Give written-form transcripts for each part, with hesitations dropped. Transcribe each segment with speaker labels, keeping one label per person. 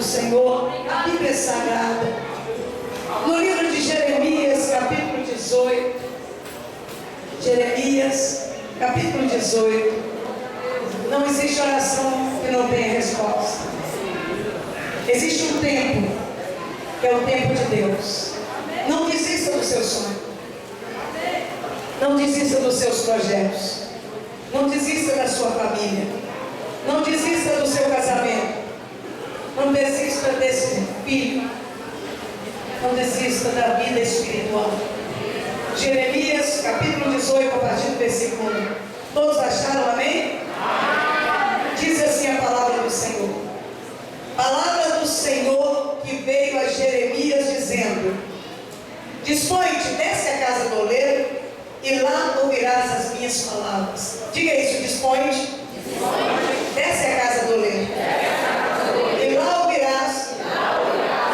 Speaker 1: Senhor, a Bíblia Sagrada. No livro de Jeremias, capítulo 18. Jeremias, capítulo 18. Não existe oração que não tenha resposta. Existe um tempo, que é o tempo de Deus. Não desista do seu sonho. Não desista dos seus projetos. Não desista da sua família. Não desista do seu casamento. Não desista desse filho. Não desista da vida espiritual. Jeremias, capítulo 18, a partir do versículo 1. Todos acharam, amém? Diz assim a palavra do Senhor. Palavra do Senhor que veio a Jeremias dizendo: dispõe-te, desce à casa do oleiro, e lá ouvirás as minhas palavras. Diga isso, dispõe-te, desce à casa do oleiro, e lá ouvirás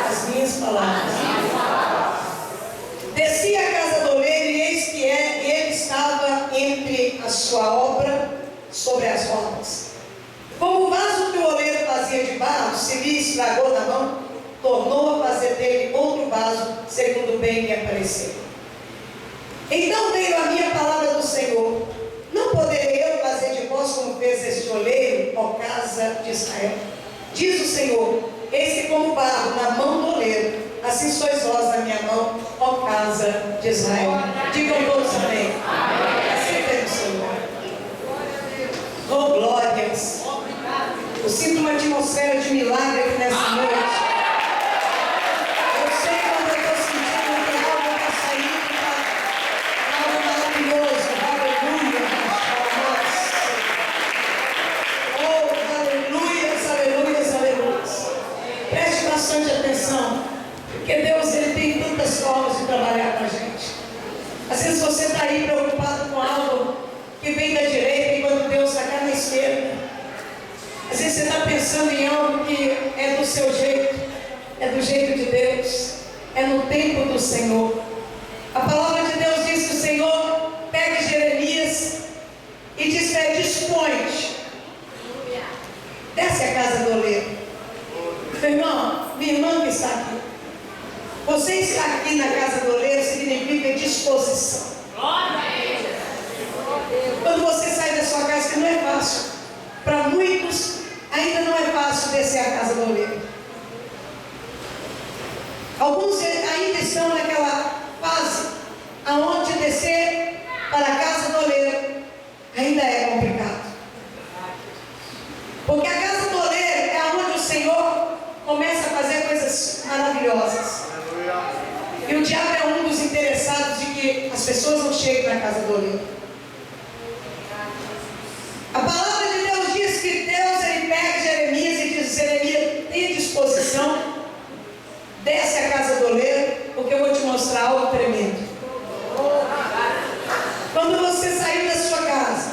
Speaker 1: as minhas palavras. Desci à casa do oleiro, e eis que ele estava entre a sua obra sobre as rodas. Como o vaso que o oleiro fazia de barro se lhe estragou na mão, tornou a fazer dele outro vaso, segundo bem lhe apareceu. Então veio a minha palavra do Senhor: não poderei eu fazer de vós como fez este oleiro, ó casa de Israel? Diz o Senhor: eis que como barro na mão do oleiro, assim sois vós na minha mão, ó casa de Israel. Digam todos amém. Assim fez o Senhor. Oh, glórias. Eu sinto uma atmosfera de milagre aqui nessa noite. Eu sei quando eu estou sentindo que algo está saindo, está algo maravilhoso. Aleluia. Oh, aleluias, aleluias, aleluias. Preste bastante atenção, porque Deus, Ele tem tantas formas de trabalhar com a gente. Às vezes você está aí preocupado com algo que vem da direita, enquanto Deus está cá na esquerda. Às vezes você está pensando em algo que é do seu jeito, é do jeito de Deus, é no tempo do Senhor. A palavra de Deus diz que o Senhor pega Jeremias e diz para ele: dispõe-te, desce à casa do oleiro. Meu irmão, minha irmã que está aqui, você estar aqui na casa do oleiro significa disposição. Quando você sai da sua casa, que não é fácil. Para muitos, ainda não é fácil descer a casa do oleiro. Alguns ainda estão naquela fase aonde descer para a casa do oleiro ainda é complicado. Porque a casa do oleiro é onde o Senhor começa a fazer coisas maravilhosas. E o diabo é um dos interessados de que as pessoas não cheguem na casa do oleiro. A palavra de Deus diz que Deus, Ele pega Jeremias e diz: Jeremias, tenha disposição, desce à casa do oleiro, porque eu vou te mostrar algo tremendo. Quando você sair da sua casa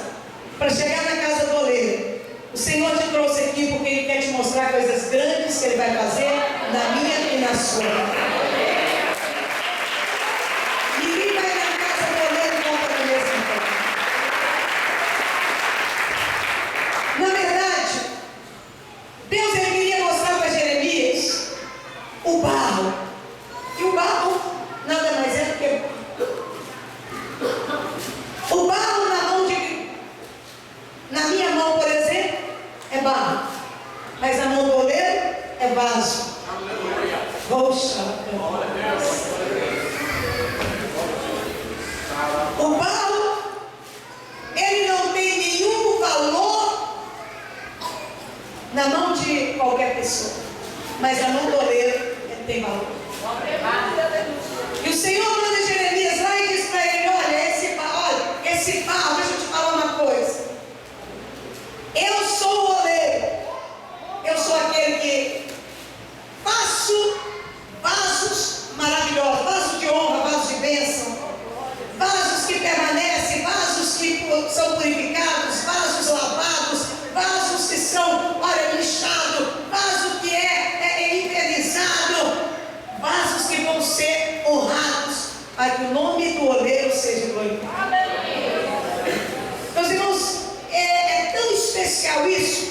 Speaker 1: para chegar na casa do oleiro, o Senhor te trouxe aqui porque Ele quer te mostrar coisas grandes que Ele vai fazer na minha e na sua vida. Na verdade, Deus, Ele queria mostrar para Jeremias o barro. E o barro nada mais é do que o barro na minha mão, por exemplo, é barro, mas na mão do oleiro é vaso. Poxa, o barro, ele não tem nenhum valor na mão de qualquer pessoa, mas na mão do oleiro ele tem valor. E o Senhor manda Jeremias lá e diz para ele: olha, esse barro, deixa eu te falar uma coisa. Eu sou o oleiro, eu sou aquele que faço vasos maravilhosos, vasos de honra, vasos de bênção, vasos que permanecem, vasos que são purificados, vasos lavados, vasos que são, olha, lixados, vaso que é invernizado, vasos que vão ser honrados, para que o nome do oleiro seja glorificado. Meus irmãos, é tão especial isso,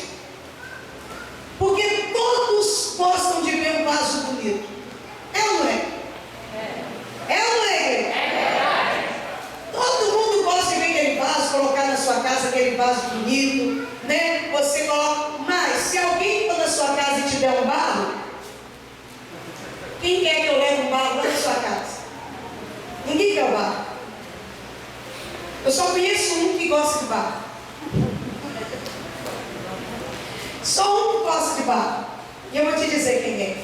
Speaker 1: barro. E eu vou te dizer quem é.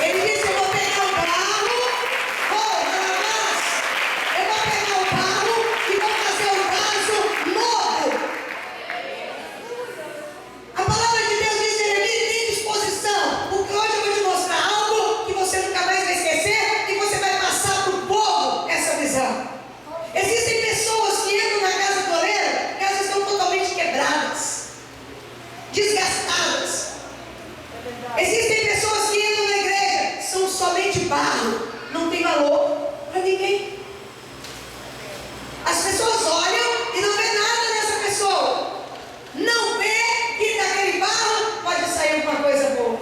Speaker 1: Ele disse: eu vou pegar o barro, eu vou pegar o barro e vou fazer um vaso novo. A palavra de Deus diz: Jeremias, tem disposição, porque hoje eu vou te mostrar algo que você nunca mais vai esquecer e você vai passar para o povo essa visão. Existem pessoas que entram na casa do oleiro, que elas estão totalmente quebradas, desgastadas. Existem pessoas que entram na igreja, são somente barro, não tem valor para ninguém. As pessoas olham e não vê nada nessa pessoa, não vê que daquele barro pode sair alguma coisa boa.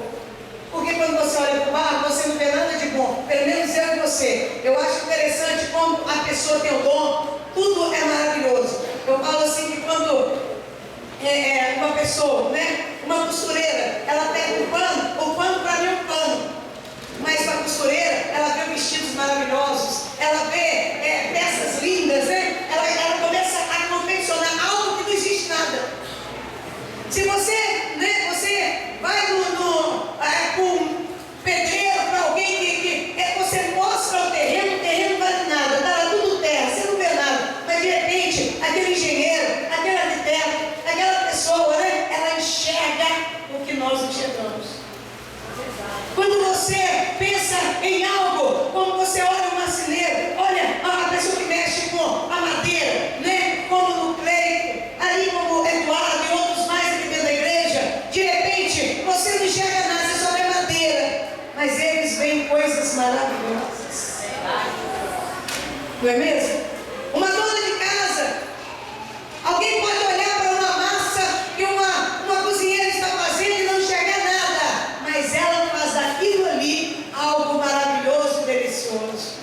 Speaker 1: Porque quando você olha para o barro, você não vê nada de bom, pelo menos eu e você. Eu acho interessante como a pessoa tem o dom, tudo é maravilhoso. Eu falo assim que quando uma pessoa, uma costureira, ela pega um pano, o pano para mim é um pano, mas para a costureira, ela vê vestidos maravilhosos, ela vê peças lindas, ela começa a confeccionar algo que não existe nada. Se você vai com um pedreiro para alguém que você mostra o terreno não vale nada, está lá tudo terra, você não vê nada, mas de repente, aquele engenheiro, aquele arquiteto, aquela pessoa, ela enxerga o que nós enxergamos. Quando você pensa em algo, quando você olha o marceneiro, olha a pessoa que mexe com a madeira, como no Cleito, ali como o Eduardo e outros mais aqui dentro da igreja, de repente você não enxerga nada, você só vê madeira, mas eles veem coisas maravilhosas. Não é mesmo? Uma dona de casa, alguém pode olhar para uma massa que uma cozinheira está fazendo e não enxergar nada, mas ela faz daquilo ali algo maravilhoso e delicioso.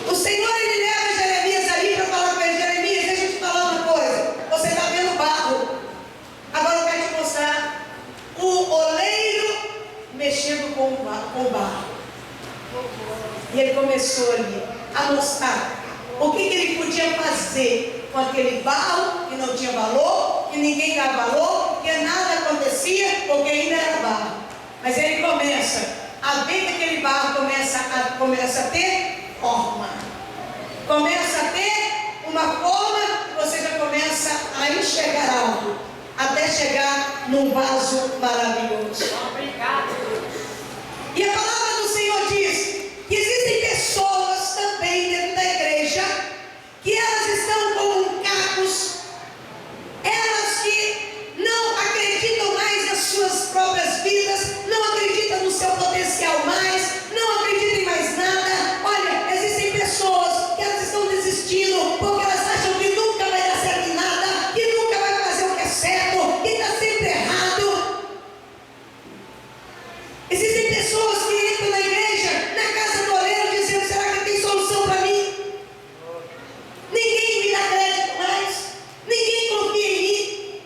Speaker 1: O Senhor, Ele leva Jeremias ali para falar com ele: Jeremias, deixa eu te falar uma coisa, você está vendo barro, agora eu quero te mostrar o oleiro mexendo com o barro. E ele começou ali a mostrar o que ele podia fazer com aquele barro que não tinha valor, que ninguém dava valor, que nada acontecia, porque ainda era barro. Mas ele começa a ver que aquele barro começa a ter forma. Começa a ter uma forma, você já começa a enxergar algo, até chegar num vaso maravilhoso. E a palavra do Senhor diz que existem pessoas também dentro da igreja que elas estão como cacos, elas que não acreditam mais nas suas próprias vidas, não acreditam no seu potencial mais, não acreditam em mais nada. Olha, existem pessoas que elas estão desistindo porque elas acham que nunca vai dar certo em nada, que nunca vai fazer o que é certo, que está sempre errado. Existem pessoas que entram na igreja, na casa do oleiro, dizendo: será que tem solução para mim? Ninguém me dá crédito mais, ninguém confia em mim,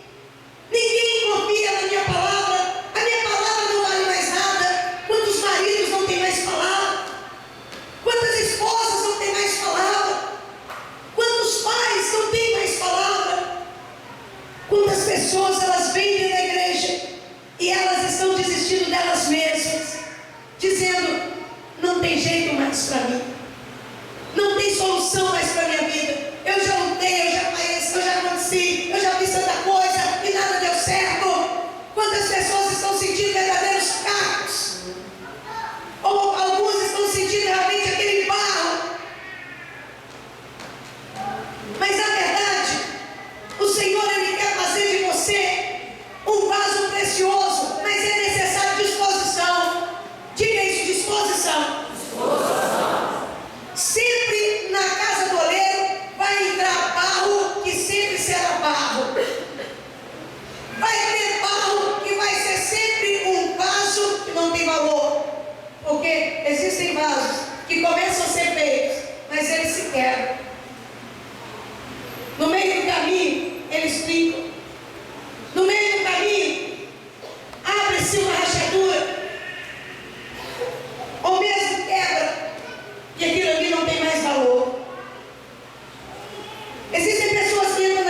Speaker 1: ninguém confia na minha palavra, a minha palavra não vale mais nada. Quantos maridos não têm mais palavra? Quantas esposas não têm mais palavra? Quantos pais não têm mais palavra? Quantas pessoas elas vêm dentro da igreja e elas estão desistindo delas mesmas, dizendo: não tem jeito mais para mim, não tem solução mais para a minha vida, eu já lutei, eu já paguei, eu já aconteci, eu já fiz tanta coisa e nada deu certo. Quantas pessoas estão sentindo verdadeiros cacos, ou alguns estão sentindo realmente aquele barro, mas na verdade o Senhor, Ele quer fazer de você um vaso precioso, mas é necessário disposição. Diga isso: disposição. Sempre na casa do oleiro vai entrar barro que sempre será barro. Vai ter barro que vai ser sempre um vaso que não tem valor. Porque existem vasos que começam a ser feitos, mas eles se quebram. No meio do caminho, eles ficam. No meio do caminho, abre-se uma rachadura, ou mesmo quebra, e aquilo ali não tem mais valor. Existem pessoas que entram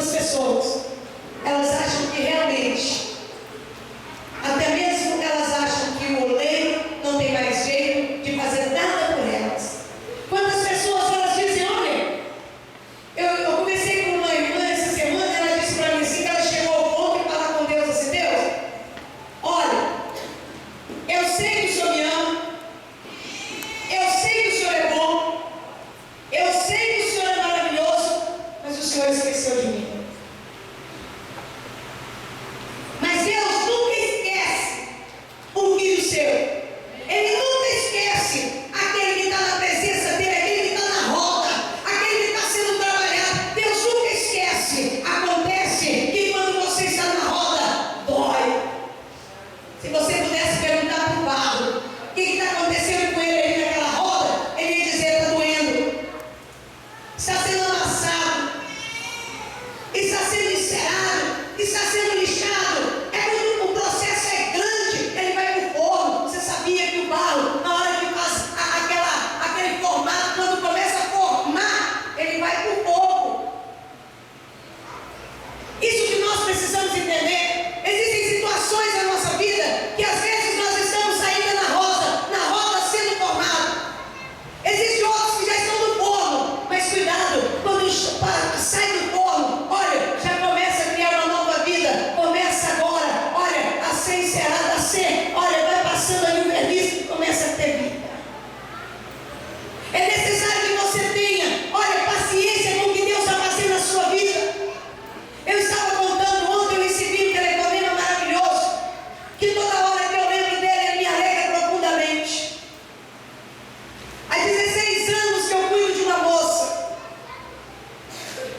Speaker 1: Quantas pessoas, elas acham que realmente, até mesmo elas acham que o oleiro não tem mais jeito de fazer nada por elas. Quantas pessoas elas dizem, olha, eu conversei com uma irmã essa semana, ela disse para mim assim, que ela chegou ao ponto de falar com Deus assim, Deus, olha, eu sei que o Senhor me ama, eu sei que o Senhor é bom, eu sei que o Senhor é maravilhoso, mas o Senhor esqueceu de mim. Mas Deus nunca esquece um filho seu. Ele nunca esquece aquele que está na presença dele, aquele que está na roda, aquele que está sendo trabalhado. Deus nunca esquece. Acontece que quando você está na roda, dói. Se você pudesse perguntar para o Paulo o que está acontecendo com ele ali naquela roda, ele ia dizer, está doendo, está sendo amassado, está sendo encerrado, está sendo lixado. É quando o processo é grande, ele vai para o forno. Você sabia que o barro, na hora que faz aquele formato, quando começa a formar, ele vai para o fogo. Isso que nós precisamos entender. Existem situações na nossa vida que às vezes nós estamos ainda na roda sendo formado. Existem outros que já estão no forno, mas cuidado, quando sai do forno, olha, já começa a criar uma nova vida, começa agora, olha, a ser encerrada, olha, vai passando ali o verniz e começa a ter vida. É necessário que você tenha, olha, paciência com o que Deus está fazendo na sua vida. Eu estava contando ontem, eu recebi um telefonema maravilhoso, que toda hora que eu lembro dele, ele me alegra profundamente. Há 16 anos que eu cuido de uma moça,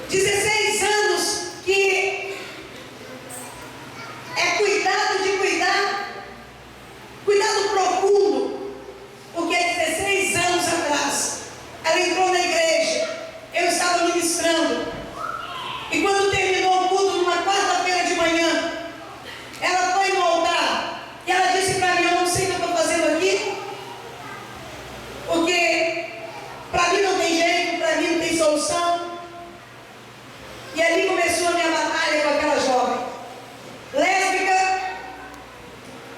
Speaker 1: 16 anos que é cuidado de cuidado profundo, porque há 16 anos atrás, ela entrou na igreja, eu estava ministrando, e quando terminou o culto, numa quarta-feira de manhã, ela foi no altar, e ela disse para mim, eu não sei o que eu estou fazendo aqui, porque para mim não tem jeito, para mim não tem solução. E ali começou a minha batalha com aquela jovem, lésbica,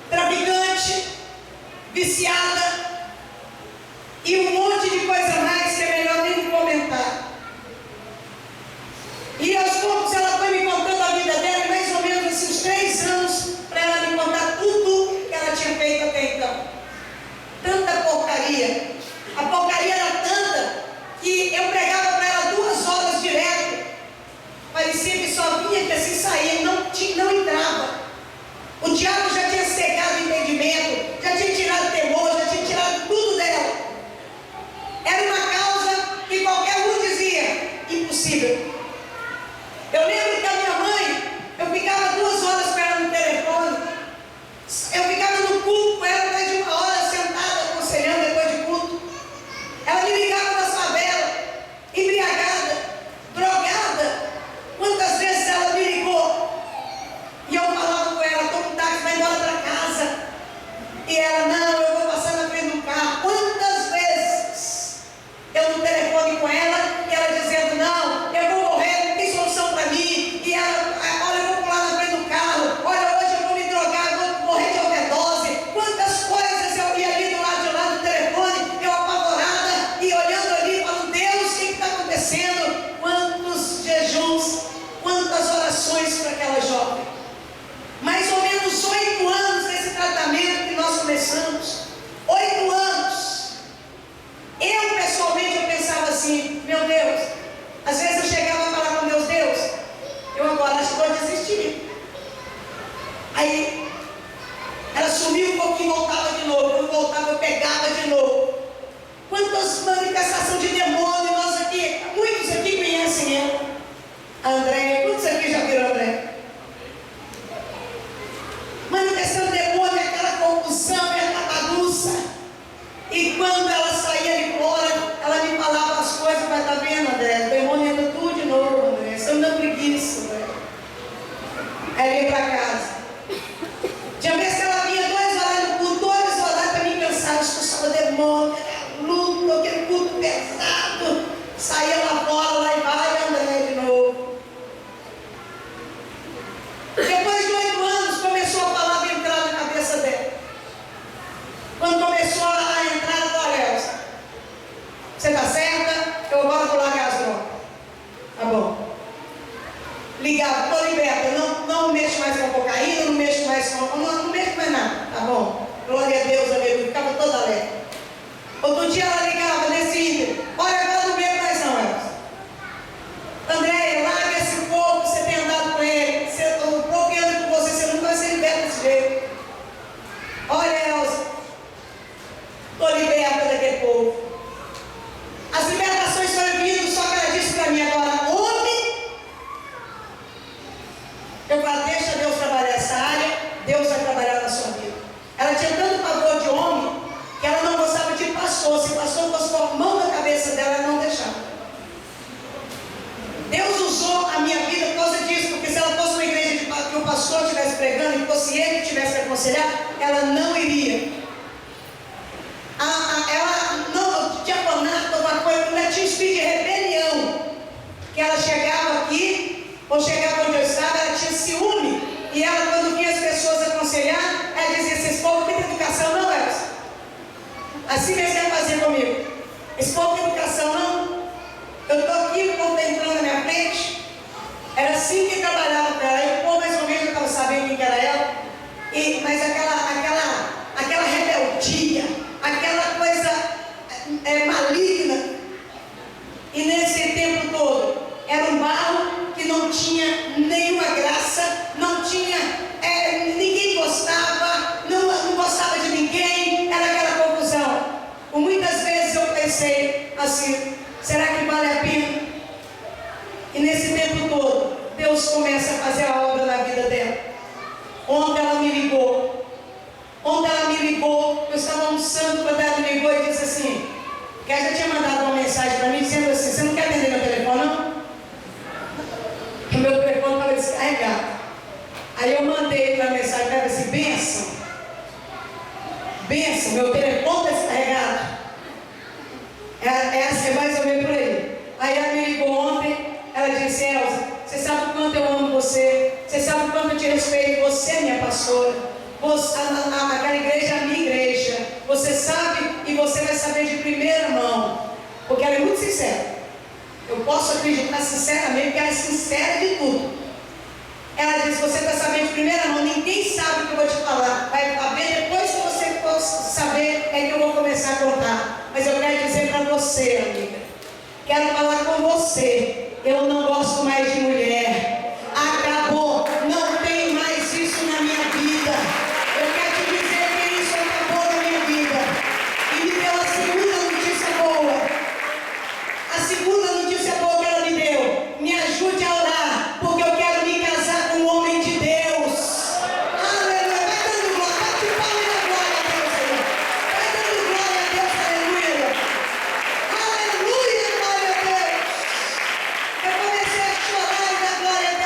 Speaker 1: traficante, viciada, e um monte de coisa mais que é melhor nem comentar. E aos poucos ela foi me contando a vida dela, mais ou menos esses 3 anos, para ela me contar tudo que ela tinha feito até então. Tanta porcaria. A porcaria era tanta que eu pregava para ela 2 horas direto. Parecia que só vinha que assim saía, não entrava. O diabo já tinha cegado o entendimento, já tinha tirado o temor, já tinha tirado tudo dela. Era uma causa que qualquer um dizia, impossível. Eu lembro que a minha mãe, eu ficava 2 horas com ela no telefone, eu ficava no culto com ela mais de 1 hora, sentada, aconselhando depois de culto. Ela me ligava das favelas, embriagada, drogada. Quantas vezes ela me ligou e eu falava com ela, estou com táxi, vai embora para casa. E ela, não, eu vou passar na frente do carro. Quantas vezes eu no telefone com ela e ela dizendo, não, eu vou morrer, não tem solução para mim. E ela, olha, eu vou pular na frente do carro, olha, hoje eu vou me drogar, eu vou morrer de overdose. Quantas coisas eu ia ali do lado de lá do telefone, eu apavorada e olhando ali, falando, Deus, o que está acontecendo? Quantos jejuns, quantas orações para aquela jovem. Mais ou menos 8 anos nesse tratamento que nós começamos. 8 anos. Eu, pessoalmente, eu pensava assim, meu Deus, às vezes eu chegava a falar com Deus, Deus, eu agora acho que vou desistir. Aí, ela sumiu um pouquinho, voltava de novo. Quando voltava, eu pegava de novo. Quantas manifestações de demônio nós aqui, muitos aqui conhecem ela. A Andréia, quantos aqui já viram a Andréia? Manifestando demônio, aquela confusão, aquela bagunça. E quando ela saía de fora, ela me falava as coisas, mas tá vendo, André? O demônio entra tudo de novo, André. Você não dá preguiça, André. Aí vem para casa. Tinha vez que ela vinha 2 horas no culto, 2 horas para me cansar, expulsava demônio, luto, aquele culto pesado. Saía lá fora, lá e vai, André de novo. aconselhar, ela não iria. Ela não, diaconato, uma coisa, ainda tinha espírito de rebelião. Que ela chegava aqui, ou chegava onde eu estava, ela tinha ciúme. E ela, quando vinha as pessoas aconselhar, ela dizia: esse povo tem educação, não, Elsa? Assim mesmo ela fazia comigo. Esse povo tem educação, não? Eu estou aqui, o povo está entrando na minha frente. Era assim que trabalhava para ela. E o povo mais ou menos não estava sabendo quem que era ela. Mas aquela rebeldia, aquela coisa maligna. E nesse tempo todo, era um barro que não tinha nenhuma graça, não tinha, ninguém gostava, não gostava de ninguém, era aquela confusão. Por muitas vezes eu pensei assim: será que vale a pena? E nesse tempo todo, Deus começa a fazer a obra na vida dela. Ontem ela me ligou, eu estava almoçando quando ela me ligou e disse assim, que ela já tinha mandado uma mensagem para mim dizendo assim: você não quer atender meu telefone, não? O meu telefone estava descarregado. Aí eu mandei para a mensagem para ela assim: benção, meu telefone está descarregado. É mais ou menos por aí. Aí ela me ligou ontem, ela disse: Elsa, você sabe o quanto eu amo você, você sabe o quanto eu te respeito, você é minha pastora. Aquela igreja é a minha igreja. Você sabe e você vai saber de primeira mão. Porque ela é muito sincera. Eu posso acreditar sinceramente que ela é sincera de tudo. Ela diz: você vai saber de primeira mão, ninguém sabe o que eu vou te falar. Vai saber depois que você for saber, é que eu vou começar a contar. Mas eu quero dizer para você, amiga, quero falar com você. Eu não gosto mais de mulher. Acabou. Não tem mais isso na minha vida. Eu quero te dizer que isso acabou na minha vida. E me deu a segunda notícia boa. A segunda notícia boa que ela me deu: me ajude a orar, porque eu quero me casar com um homem de Deus. Aleluia. Vai dando glória, bate palma e dá glória a Deus, Senhor. Vai dando glória a Deus, aleluia. Aleluia, glória a Deus. Eu comecei a chorar e dar glória a Deus.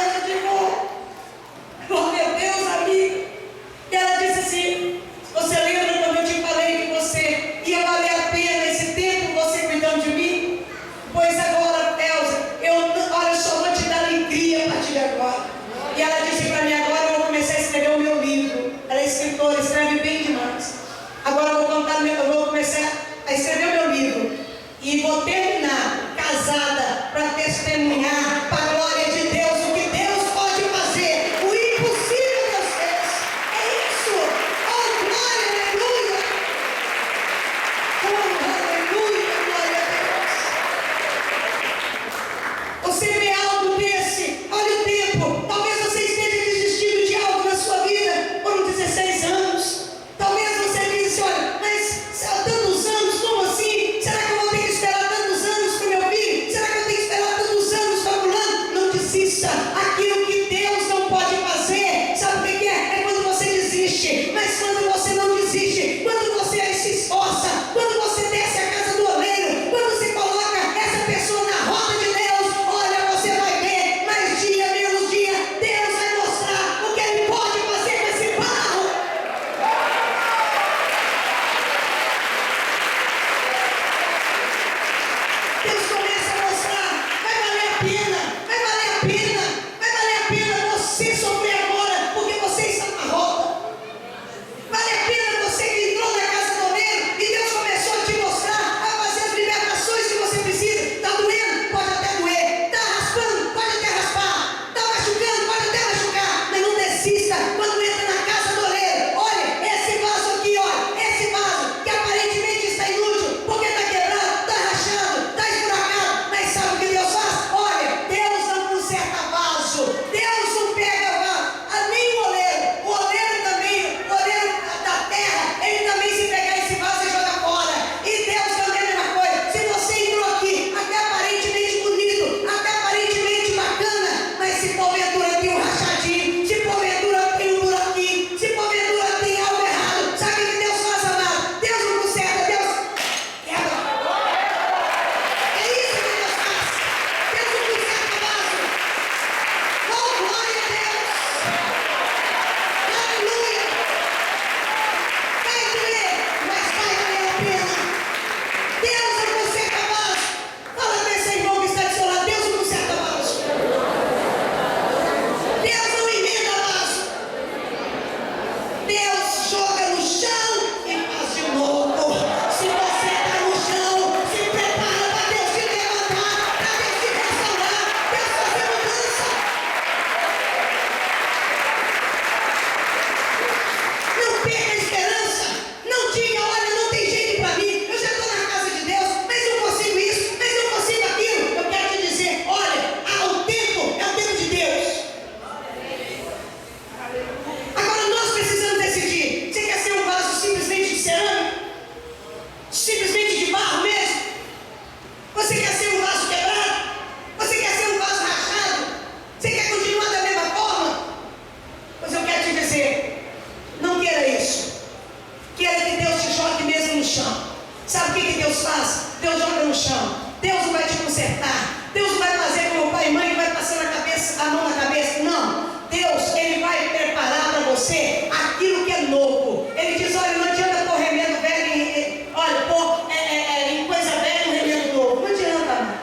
Speaker 1: chão. Deus não vai te consertar. Deus não vai fazer como o pai e mãe que vai passando a mão na cabeça. Não. Deus, Ele vai preparar para você aquilo que é novo. Ele diz, olha, não adianta pôr remendo velho em coisa velha um remendo novo. Não adianta, amado.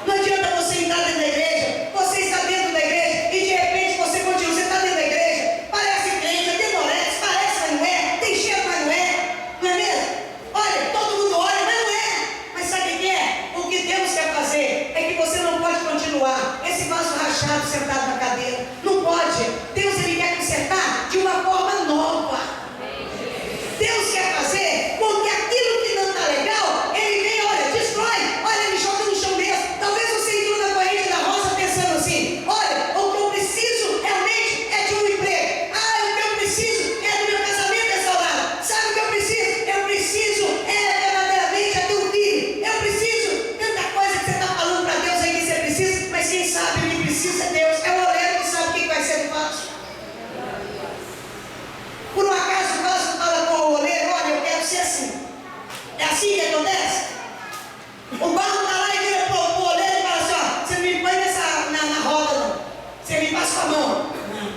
Speaker 1: Não adianta você entrar dentro da igreja. Você está dentro da igreja e de repente você continua. Você está dentro da igreja. Parece crente, é demorex, parece, mas não é. Tem cheiro, mas não é. Não é mesmo? Olha, todo mundo olha, mas não é. Mas sabe o que é? O que Deus quer fazer é que você não pode continuar esse vaso rachado sentado na cadeira. Não pode. Deus, Ele quer consertar de uma forma nova. Deus quer fazer com que aquilo que não está legal, Ele vem, olha, destrói. Olha, Ele joga no chão mesmo. Talvez você entrou na corrente da roça pensando assim, olha, o que eu preciso realmente é de um emprego. Ah, o que eu preciso é do meu casamento restaurado. Sabe o que eu preciso? Eu preciso verdadeiramente é de um filho. Eu preciso tanta coisa que você está falando para Deus aí que você precisa, mas quem sabe o que precisa é Deus. É o oleiro que sabe o que vai ser do vaso. Por um acaso o vaso fala com o oleiro, olha, eu quero ser assim. É assim que acontece? O barro está lá e vira para o oleiro e fala assim, ó, você não me põe na roda não. Você me passa com a mão. Não.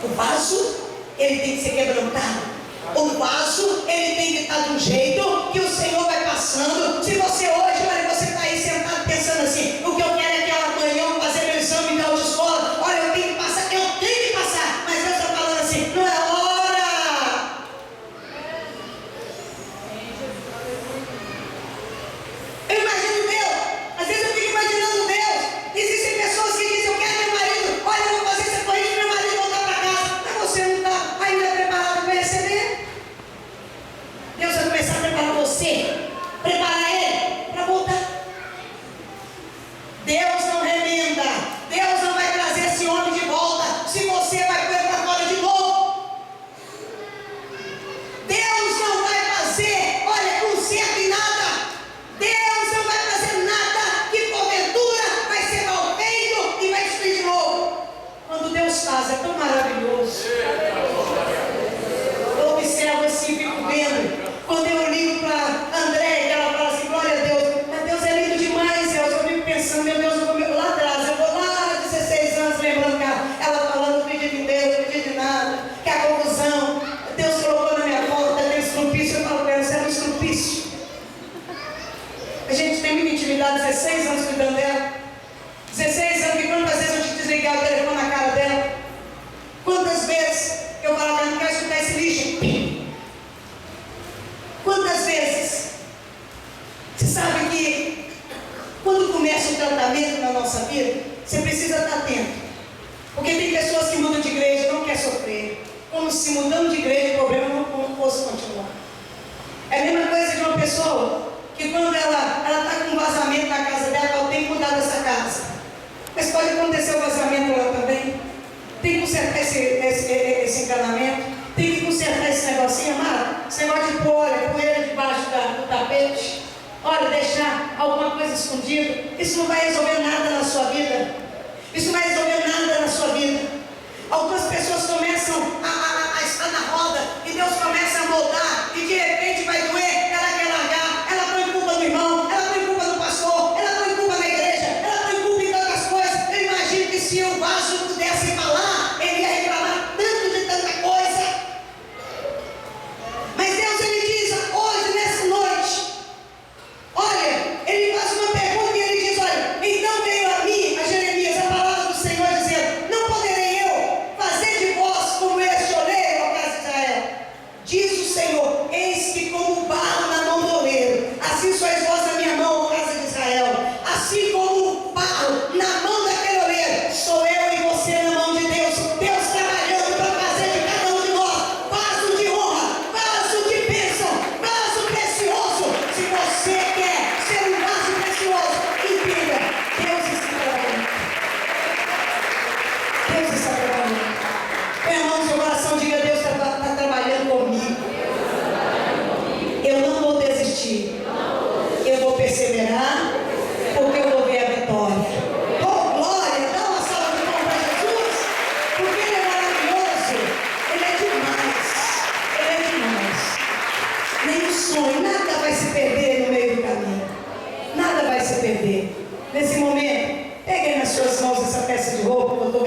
Speaker 1: O vaso, ele tem que ser quebrantado. O vaso, ele tem que estar de um jeito que o Senhor vai passando. Se você hoje, olha, você está aí sentado pensando assim, o que eu quero é que amanhã eu vou fazer meu exame de autoescola. Olha, eu tenho que passar, mas Deus está falando assim, não é hora. Eu imagino Deus, às vezes eu fico imaginando Deus. Existem pessoas que dizem, eu quero meu marido, olha, eu vou fazer essa corrida para meu marido voltar para casa. Mas você não está ainda preparado para receber? Deus vai começar a preparar você, preparar ele para voltar. Deus não remenda, Deus não vai trazer esse homem de volta se você vai pôr para fora de novo. Deus não vai fazer, olha, conserto em nada. Deus não vai fazer nada que porventura vai ser mal feito e vai destruir de novo. Quando Deus faz, é tão maravilhoso. Eu observo assim, fico vendo. Quando eu ligo para André, ela fala assim, glória a Deus, mas Deus é lindo demais, Deus. Eu fico pensando, meu Deus, eu vou lá atrás, eu vou lá 16 anos lembrando que ela falando, não acredito em Deus, não acredito em nada, que a confusão, Deus colocou na minha porta, tem estrupício, eu falo para ela, você é um estrupício. A gente tem muita intimidade, 16 anos cuidando dela, 16 anos que quantas vezes eu te desligar o telefone na cara dela, quantas vezes eu falava, não quero escutar esse lixo. Quantas vezes? Você sabe que quando começa o tratamento na nossa vida, você precisa estar atento. Porque tem pessoas que mudam de igreja e não querem sofrer. Como se mudando de igreja o problema não fosse continuar. É a mesma coisa de uma pessoa que quando ela está com um vazamento na casa dela, ela tem que mudar dessa casa. Mas pode acontecer o vazamento lá também. Tem que consertar esse encanamento. Tem que consertar esse negocinho, amado. Esse negócio de pôr poeira debaixo do tapete. Olha, deixar alguma coisa escondida. Isso não vai resolver nada na sua vida. Isso não vai resolver nada na sua vida. Algumas pessoas começam a estar na roda e Deus começa a moldar e de repente vai doer. Ela quer largar. Ela põe culpa no irmão. Ela põe culpa no pastor. Ela põe culpa na igreja. Ela põe culpa em tantas coisas. Eu imagino que se o vaso pudesse falar, ele ia reclamar tanto de tanta coisa. Mas Deus, Ele diz hoje, nessa noite, olha, Ele faz uma pergunta e Ele diz, olha, então veio a mim, a Jeremias, a palavra do Senhor dizendo, não poderei eu fazer de vós como este oleiro, ó casa de Israel? Diz o Senhor, perder